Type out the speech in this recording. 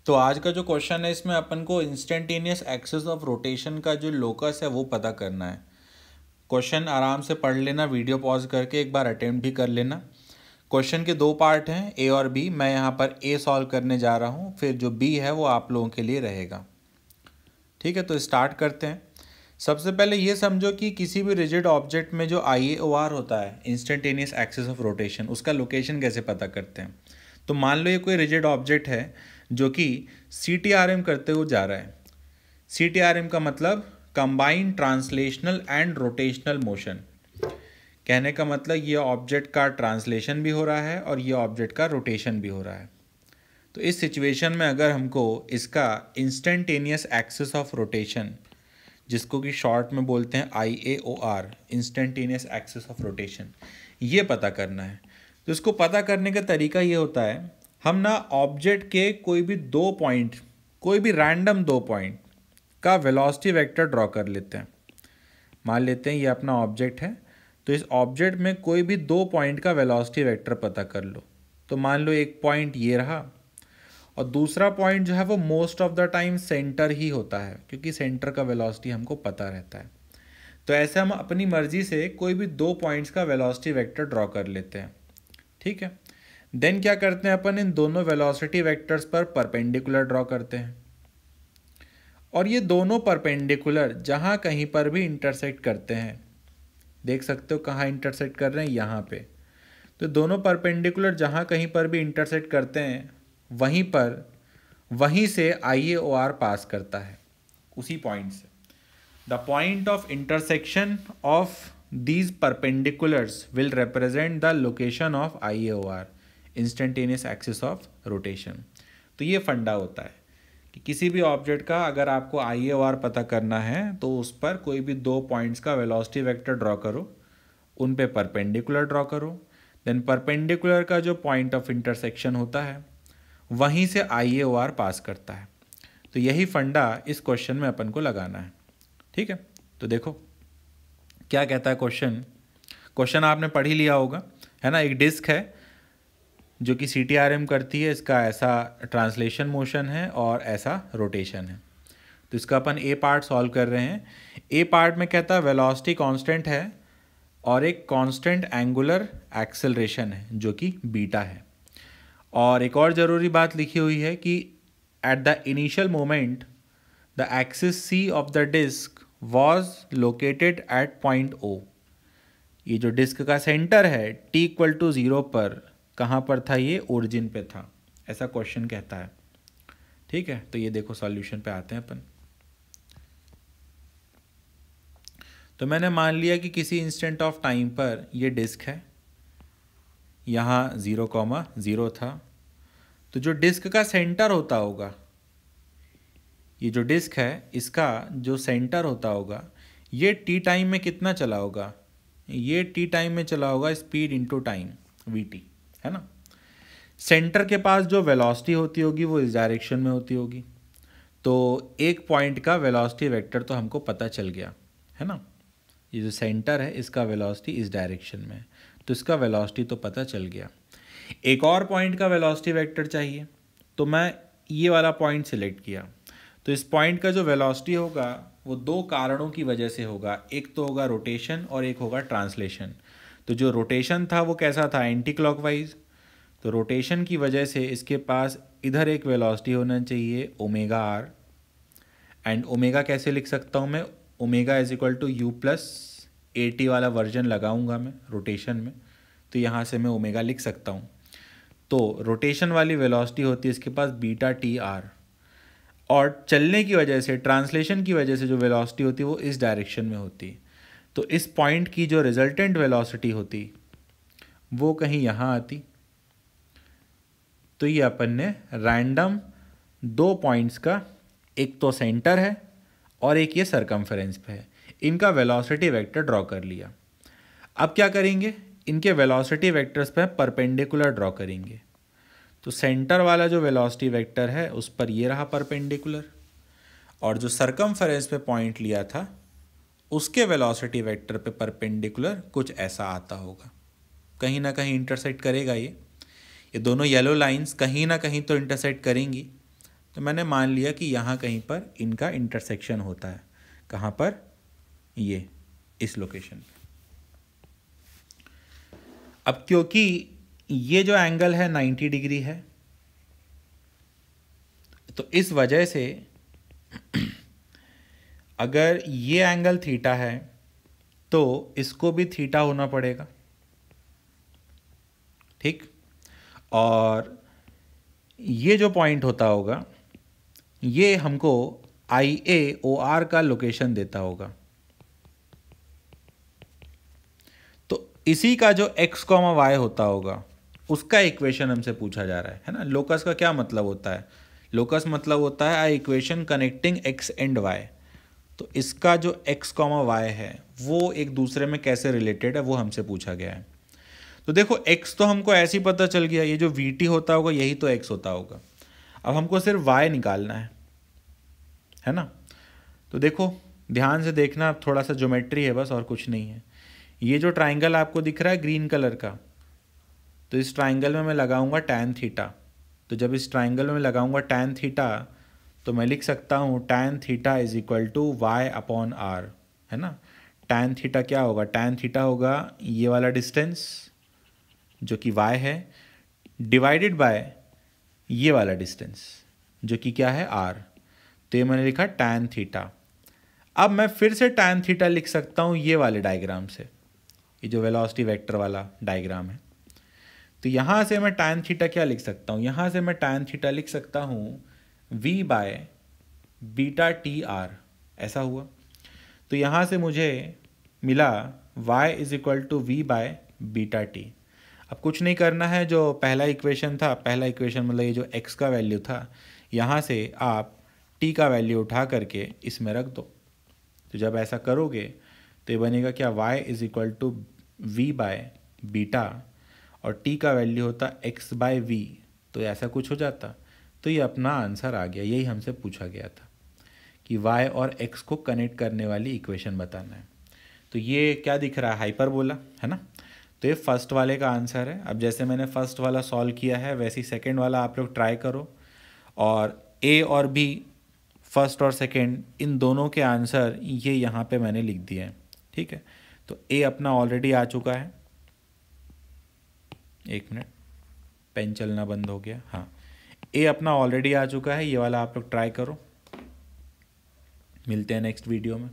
तो आज का जो क्वेश्चन है इसमें अपन को इंस्टेंटेनियस एक्सिस ऑफ रोटेशन का जो लोकस है वो पता करना है। क्वेश्चन आराम से पढ़ लेना, वीडियो पॉज करके एक बार अटेम्प्ट भी कर लेना। क्वेश्चन के दो पार्ट हैं, ए और बी। मैं यहाँ पर ए सॉल्व करने जा रहा हूँ, फिर जो बी है वो आप लोगों के लिए रहेगा। ठीक है, तो स्टार्ट करते हैं। सबसे पहले ये समझो कि किसी भी रिजिड ऑब्जेक्ट में जो IAOR होता है, इंस्टेंटेनियस एक्सिस ऑफ रोटेशन, उसका लोकेशन कैसे पता करते हैं। तो मान लो ये कोई रिजिड ऑब्जेक्ट है जो कि CTRM करते हुए जा रहा है। CTRM का मतलब combined translational and rotational motion. कहने का मतलब ये ऑब्जेक्ट का ट्रांसलेशन भी हो रहा है और ये ऑब्जेक्ट का रोटेशन भी हो रहा है। तो इस सिचुएशन में अगर हमको इसका इंस्टेंटेनियस एक्सिस ऑफ रोटेशन, जिसको कि शॉर्ट में बोलते हैं IAOR, instantaneous axis of rotation, ये पता करना है। तो इसको पता करने का तरीका ये होता है, हम ना ऑब्जेक्ट के कोई भी दो पॉइंट, कोई भी रैंडम दो पॉइंट का वेलोसिटी वेक्टर ड्रॉ कर लेते हैं। मान लेते हैं ये अपना ऑब्जेक्ट है, तो इस ऑब्जेक्ट में कोई भी दो पॉइंट का वेलोसिटी वेक्टर पता कर लो। तो मान लो एक पॉइंट ये रहा और दूसरा पॉइंट जो है वो most of the time centre ही होता है, क्योंकि सेंटर का वेलोसिटी हमको पता रहता है। तो ऐसे हम अपनी मर्जी से कोई भी दो पॉइंट्स का वेलोसिटी वेक्टर ड्रॉ कर लेते हैं। ठीक है, देन क्या करते हैं अपन, इन दोनों वेलोसिटी वेक्टर्स पर परपेंडिकुलर ड्रॉ करते हैं और ये दोनों परपेंडिकुलर जहाँ कहीं पर भी इंटरसेक्ट करते हैं, देख सकते हो कहाँ इंटरसेक्ट कर रहे हैं, यहाँ पे। तो दोनों परपेंडिकुलर जहाँ कहीं पर भी इंटरसेक्ट करते हैं वहीं से IAOR पास करता है, उसी पॉइंट से। The point of intersection of these perpendiculars will represent the location of IAOR, instantaneous axis of rotation. तो ये फंडा होता है कि किसी भी ऑब्जेक्ट का अगर आपको IAOR पता करना है तो उस पर कोई भी दो पॉइंट्स का वेलोसिटी वेक्टर ड्रॉ करो, उन पे परपेंडिकुलर ड्रॉ करो, देन परपेंडिकुलर का जो पॉइंट ऑफ इंटरसेक्शन होता है वहीं से IAOR पास करता है। तो यही फंडा इस क्वेश्चन में अपन को लगाना है। ठीक है, तो देखो क्या कहता है क्वेश्चन आपने पढ़ ही लिया होगा, है ना। एक डिस्क है जो कि CTRM करती है, इसका ऐसा ट्रांसलेशन मोशन है और ऐसा रोटेशन है। तो इसका अपन ए पार्ट सॉल्व कर रहे हैं। ए पार्ट में कहता है वेलोसिटी कांस्टेंट है और एक कांस्टेंट एंगुलर एक्सेलरेशन है जो कि बीटा है। और एक और ज़रूरी बात लिखी हुई है कि at the initial moment the axis C of the disc was located at point O। ये जो डिस्क का सेंटर है t=0 पर कहाँ पर था, ये ओरिजिन पे था, ऐसा क्वेश्चन कहता है। ठीक है, तो ये देखो सॉल्यूशन पे आते हैं अपन। तो मैंने मान लिया कि किसी इंस्टेंट ऑफ टाइम पर ये डिस्क है, यहाँ 0,0 था। तो जो डिस्क का सेंटर होता होगा, ये जो डिस्क है इसका जो सेंटर होता होगा, ये t टाइम में कितना चला होगा, ये t टाइम में चला होगा स्पीड इनटू टाइम vt, है ना। सेंटर के पास जो वेलोसिटी होती होगी वो इस डायरेक्शन में होती होगी। तो एक पॉइंट का वेलोसिटी वेक्टर तो हमको पता चल गया, है ना। ये जो सेंटर है इसका वेलोसिटी इस डायरेक्शन में है, तो इसका वेलोसिटी तो पता चल गया। एक और पॉइंट का वेलोसिटी वेक्टर चाहिए, तो मैं ये वाला पॉइंट सिलेक्ट किया। तो इस पॉइंट का जो वेलोसिटी होगा वो दो कारणों की वजह से होगा, एक तो होगा रोटेशन और एक होगा ट्रांसलेशन। तो जो रोटेशन था वो कैसा था, एंटी क्लॉकवाइज। तो रोटेशन की वजह से इसके पास इधर एक वेलोसिटी होना चाहिए ω/r, एंड ओमेगा कैसे लिख सकता हूँ मैं, ω=u+at वाला वर्जन लगाऊंगा मैं रोटेशन में, तो यहाँ से मैं ओमेगा लिख सकता हूँ। तो रोटेशन वाली वेलोसिटी होती है इसके पास β/t/r, और चलने की वजह से, ट्रांसलेशन की वजह से जो वेलोसिटी होती है वो इस डायरेक्शन में होती है। तो इस पॉइंट की जो रिजल्टेंट वेलोसिटी होती वो कहीं यहाँ आती। तो ये अपन ने रैंडम दो पॉइंट्स का, एक तो सेंटर है और एक ये सरकमफेरेंस पे है, इनका वेलोसिटी वेक्टर ड्रॉ कर लिया। अब क्या करेंगे, इनके वेलोसिटी वेक्टर्स पे परपेंडिकुलर ड्रॉ करेंगे। तो सेंटर वाला जो वेलोसिटी वेक्टर है उस पर ये रहा परपेंडिकुलर, और जो सरकमफेरेंस पे पॉइंट लिया था उसके वेलोसिटी वेक्टर पे परपेंडिकुलर कुछ ऐसा आता होगा, कहीं ना कहीं इंटरसेक्ट करेगा। ये दोनों येलो लाइंस कहीं ना कहीं तो इंटरसेक्ट करेंगी, तो मैंने मान लिया कि यहाँ कहीं पर इनका इंटरसेक्शन होता है। कहाँ पर? ये इस लोकेशन पे। अब क्योंकि ये जो एंगल है 90 डिग्री है, तो इस वजह से अगर ये एंगल थीटा है तो इसको भी थीटा होना पड़ेगा, ठीक। और ये जो पॉइंट होता होगा ये हमको IAOR का लोकेशन देता होगा। तो इसी का जो x, y होता होगा उसका इक्वेशन हमसे पूछा जा रहा है ना। लोकस का क्या मतलब होता है? लोकस मतलब होता है I equation connecting x and y। तो इसका जो x, y है वो एक दूसरे में कैसे रिलेटेड है वो हमसे पूछा गया है। तो देखो x तो हमको ऐसे ही पता चल गया, ये जो vt होता होगा यही तो x होता होगा। अब हमको सिर्फ y निकालना है ना। तो देखो ध्यान से देखना, थोड़ा सा ज्योमेट्री है बस और कुछ नहीं है। ये जो ट्राइंगल आपको दिख रहा है ग्रीन कलर का, तो इस ट्राइंगल में मैं लगाऊंगा tan थीटा। तो जब इस ट्राइंगल में लगाऊंगा tan थीटा तो मैं लिख सकता हूँ tan theta is equal to y upon r, है ना। tan थीटा क्या होगा? tan थीटा होगा ये वाला डिस्टेंस जो कि y है, डिवाइडेड बाय ये वाला डिस्टेंस जो कि क्या है? r। तो ये मैंने लिखा tan थीटा। अब मैं फिर से tan थीटा लिख सकता हूँ ये वाले डायग्राम से, ये जो वेलोसिटी वेक्टर वाला डायग्राम है। तो यहाँ से मैं tan थीटा क्या लिख सकता हूँ? यहाँ से मैं tan थीटा लिख सकता हूँ v by beta t r, ऐसा हुआ। तो यहाँ से मुझे मिला y is equal to v by beta t. अब कुछ नहीं करना है, जो पहला इक्वेशन था, पहला इक्वेशन मतलब ये जो x का वैल्यू था, यहाँ से आप t का वैल्यू उठा करके इसमें रख दो। तो जब ऐसा करोगे तो ये बनेगा क्या? y is equal to v by beta और t का वैल्यू होता x बाय वी, तो ऐसा कुछ हो जाता। तो ये अपना आंसर आ गया। यही हमसे पूछा गया था कि y और x को कनेक्ट करने वाली इक्वेशन बताना है। तो ये क्या दिख रहा है? हाइपरबोला, है ना। तो ये फर्स्ट वाले का आंसर है। अब जैसे मैंने फर्स्ट वाला सॉल्व किया है वैसे ही सेकेंड वाला आप लोग ट्राई करो, और ए और बी, फर्स्ट और सेकेंड, इन दोनों के आंसर ये यहाँ पे मैंने लिख दिए हैं, ठीक है। तो ए अपना ऑलरेडी आ चुका है। एक मिनट, पेन चलना बंद हो गया। हाँ, ए अपना ऑलरेडी आ चुका है, ये वाला आप लोग ट्राई करो। मिलते हैं नेक्स्ट वीडियो में।